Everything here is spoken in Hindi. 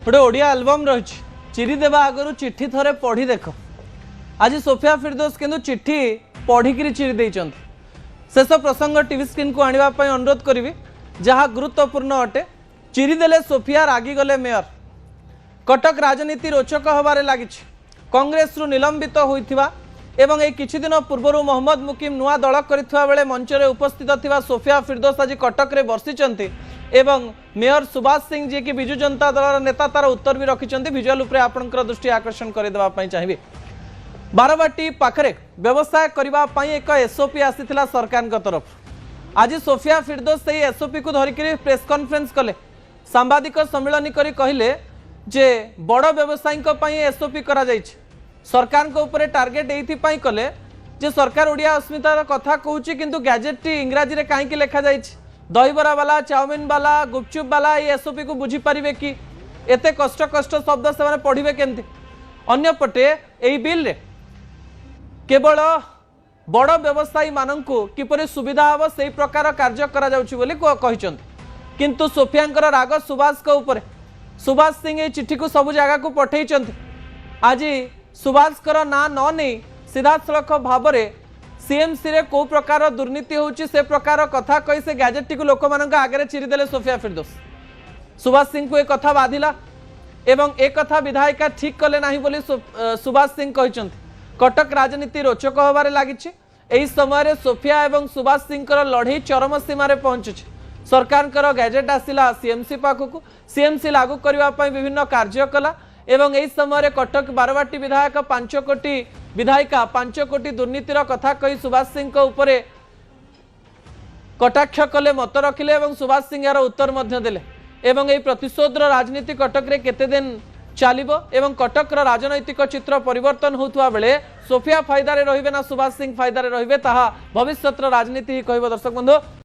गोटे ओडिया एल्बम रही चिरी देवा आगु चिट्ठी थरे पढ़ी देख। आज सोफिया फिरदौस किंतु चिट्ठी पढ़िकी चिरी देइचंती। शेष प्रसंग टीवी स्क्रीन को आने अनुरोध करी जहाँ गुरुत्वपूर्ण अटे। चिरी देले सोफिया रागिगले मेयर। कटक राजनीति रोचक हबारे लगी। कांग्रेस रु निलंबित होइथिबा एवं एक किछि दिन पूर्व मोहम्मद मुकिम नुआ दल करिथिबा बेले मंच रे उपस्थित थिबा सोफिया फिरदौस आज कटक रे बर्षिचंती एवं मेयर सुभाष सिंह जी की बिजु जनता दल नेता तार उत्तर भी रखिचंती। विजुअल उपरे आपनकर दृष्टि आकर्षण करि देबा पई चाहिबे। बारवाटी पाखरे व्यवसाय करबा पई एक एसओपी आसीथिला सरकार के तरफ। आज सोफिया फिरदौस सही एसओपी को धरिक प्रेस कॉन्फ्रेंस कले। सांबादिक सम्मेलन करी कहले जे बड़ व्यवसायी एसओपी करा जायछि। सरकार को ऊपर टार्गेट एइथिपाई कले जे सरकार ओडिया अस्मितार कथा कहूछि किंतु गैजेट टी इंग्राजी रे काहेकि लेखा जायछि। दहीबरा वाला चाउमिन वाला गुपचुप वाला ये एसओपी को बुझी पारिबे कि एते कष्ट कष्ट शब्द से माने पढ़िबे केमति। अन्य पटे एई बिल रे केवल बड़ व्यवसायी माननकु किपरि सुविधा हबो सेही प्रकार कार्य करा जाउछि बोली कहिसंत। किंतु सोफियांकर राग सुभाष को ऊपर। सुभाष सिंह ये चिट्ठी को सब जगह को पठेइचंती। आज सुभाष कर ना न नहीं सीधा सड़क भाव में सीएमसी रे को प्रकार दुर्नीति होउछि से प्रकार कथा कही से गैजेट को लोक मान आगे चिरीदेले सोफिया फिरदौस। सुभाष सिंह को एक कथा बाधिला एवं एक कथा विधायिका ठीक कले नाही बोली सुभाष सिंह कहते। कटक राजनीति रोचक होबारे लागिछि। एही समय सोफिया एवं सुभाष सिंह लड़ई चरम सीमा रे पहुंचुछि। सरकार गैजेट आसिला सीएमसी पाखक। सीएमसी लागू करने विभिन्न कार्य कला एवं यही समय कटक बारवाटी विधायक 5 कोटी विधायिका 5 कोटी दुर्नीतिर कथा कही सुभाष सिंह को ऊपर कटाक्ष कले मत रखिले एवं सुभाष सिंह यार उत्तर मध्य देले। एवं यही प्रतिशोधर राजनीति कटक रे केते दिन चलिबो एवं कटक राजनैतिक चित्र परिवर्तन होउथुवा बेले सोफिया फायदा रे रहिबे ना सुभाष सिंह फायदा रे रहिबे ताहा भविष्यतर राजनीति ही कहबो। दर्शक बंधु।